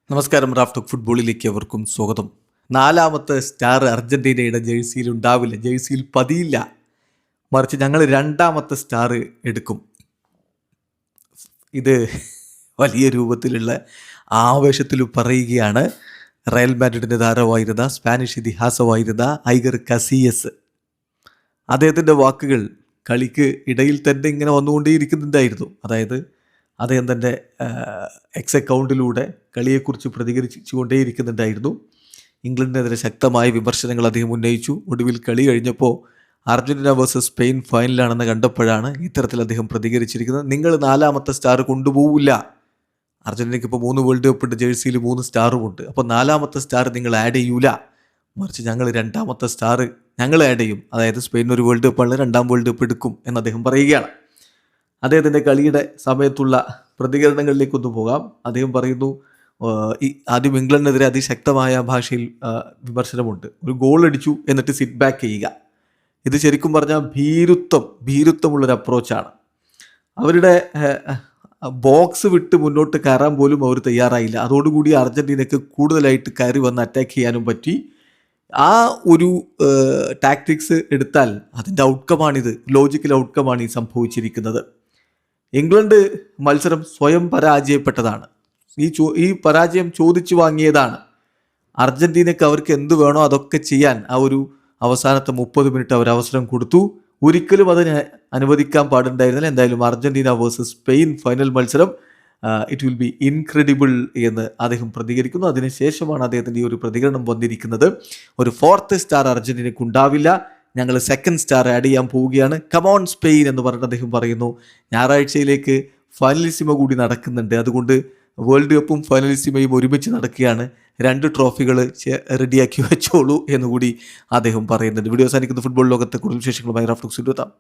നമസ്കാരം. റാഫ്റ്റോക്ക് ഫുട്ബോളിലേക്ക് അവർക്കും സ്വാഗതം. നാലാമത്തെ സ്റ്റാർ അർജൻറ്റീനയുടെ ജേഴ്സിയിൽ ഉണ്ടാവില്ല, ജേഴ്സിയിൽ പതിയില്ല. മറിച്ച് ഞങ്ങൾ രണ്ടാമത്തെ സ്റ്റാർ എടുക്കും. ഇത് വലിയ രൂപത്തിലുള്ള ആവേശത്തിൽ പറയുകയാണ് റയൽ മാഡ്രിഡിൻ്റെ താരമായിരുന്ന സ്പാനിഷ് ഇതിഹാസമായിരുന്ന ഐഗർ കസിയസ്. അദ്ദേഹത്തിൻ്റെ വാക്കുകൾ കളിക്ക് ഇടയിൽ തന്നെ ഇങ്ങനെ വന്നുകൊണ്ടേയിരിക്കുന്നുണ്ടായിരുന്നു. അതായത് അദ്ദേഹം തൻ്റെ എക്സ് അക്കൗണ്ടിലൂടെ കളിയെക്കുറിച്ച് പ്രതികരിച്ചുകൊണ്ടേയിരിക്കുന്നുണ്ടായിരുന്നു. ഇംഗ്ലണ്ടിനെതിരെ ശക്തമായ വിമർശനങ്ങൾ അദ്ദേഹം ഉന്നയിച്ചു. ഒടുവിൽ കളി കഴിഞ്ഞപ്പോൾ അർജൻറ്റീന വേഴ്സസ് സ്പെയിൻ ഫൈനലാണെന്ന് കണ്ടപ്പോഴാണ് ഇത്തരത്തിൽ അദ്ദേഹം പ്രതികരിച്ചിരിക്കുന്നത്. നിങ്ങൾ നാലാമത്തെ സ്റ്റാർ കൊണ്ടുപോകില്ല. അർജൻറ്റീനയ്ക്ക് ഇപ്പോൾ 3 വേൾഡ് കപ്പിൻ്റെ ജേഴ്സിയിൽ 3 സ്റ്റാറുമുണ്ട്. അപ്പോൾ നാലാമത്തെ സ്റ്റാർ നിങ്ങൾ ആഡ് ചെയ്യൂല, മറിച്ച് ഞങ്ങൾ രണ്ടാമത്തെ സ്റ്റാർ ഞങ്ങൾ ആഡ് ചെയ്യും. അതായത് സ്പെയിൻ ഒരു വേൾഡ് കപ്പാണ്, 2ാം വേൾഡ് കപ്പ് എടുക്കും എന്ന് അദ്ദേഹം പറയുകയാണ്. അദ്ദേഹത്തിൻ്റെ കളിയുടെ സമയത്തുള്ള പ്രതികരണങ്ങളിലേക്കൊന്ന് പോകാം. അദ്ദേഹം പറയുന്നു, ആദ്യം ഇംഗ്ലണ്ടിനെതിരെ അതിശക്തമായ ഭാഷയിൽ വിമർശനമുണ്ട്. ഒരു ഗോൾ അടിച്ചു എന്നിട്ട് സിറ്റ് ബാക്ക് ചെയ്യുക, ഇത് ശരിക്കും പറഞ്ഞാൽ ഭീരുത്വമുള്ളൊരു അപ്രോച്ചാണ്. അവരുടെ ബോക്സ് വിട്ട് മുന്നോട്ട് കയറാൻ പോലും അവർ തയ്യാറായില്ല. അതോടുകൂടി അർജൻറ്റീനയ്ക്ക് കൂടുതലായിട്ട് കയറി വന്ന് അറ്റാക്ക് ചെയ്യാനും പറ്റി. ആ ഒരു ടാക്ടിക്സ് എടുത്താൽ അതിൻ്റെ ഔട്ട്കമാണിത്, ലോജിക്കൽ ഔട്ട്കമാണ് ഈ സംഭവിച്ചിരിക്കുന്നത്. ഇംഗ്ലണ്ട് മത്സരം സ്വയം പരാജയപ്പെട്ടതാണ്. ഈ പരാജയം ചോദിച്ചു വാങ്ങിയതാണ്. അർജൻറ്റീനയ്ക്ക് അവർക്ക് എന്ത് വേണോ അതൊക്കെ ചെയ്യാൻ ആ ഒരു അവസാനത്തെ 30 മിനിറ്റ് അവർ അവസരം കൊടുത്തു. ഒരിക്കലും അതിന് അനുവദിക്കാൻ പാടുണ്ടായിരുന്നില്ല. എന്തായാലും അർജൻറ്റീന വേഴ്സസ് സ്പെയിൻ ഫൈനൽ മത്സരം ഇറ്റ് വിൽ ബി ഇൻക്രെഡിബിൾ എന്ന് അദ്ദേഹം പ്രതികരിക്കുന്നു. അതിനുശേഷമാണ് അദ്ദേഹത്തിൻ്റെ ഈ ഒരു പ്രതികരണം വന്നിരിക്കുന്നത്. ഒരു 4th സ്റ്റാർ അർജൻറ്റീനയ്ക്ക് ഉണ്ടാവില്ല, ഞങ്ങൾ 2nd സ്റ്റാർ ആഡ് ചെയ്യാൻ പോവുകയാണ്, കമോൺ സ്പെയിൻ എന്ന് പറഞ്ഞിട്ട് അദ്ദേഹം പറയുന്നു. ഞായറാഴ്ചയിലേക്ക് ഫൈനലിസിമ കൂടി നടക്കുന്നുണ്ട്, അതുകൊണ്ട് വേൾഡ് കപ്പും ഫൈനലിസിമയും ഒരുമിച്ച് നടക്കുകയാണ്. 2 ട്രോഫികൾ റെഡിയാക്കി വെച്ചോളൂ എന്നുകൂടി അദ്ദേഹം പറയുന്നുണ്ട്. വീഡിയോ അവസാനിക്കുന്ന ഫുട്ബോൾ ലോകത്തെ കൂടുതൽ വിശേഷങ്ങളുമായി റാഫ്റ്റോക്സ് എത്താം.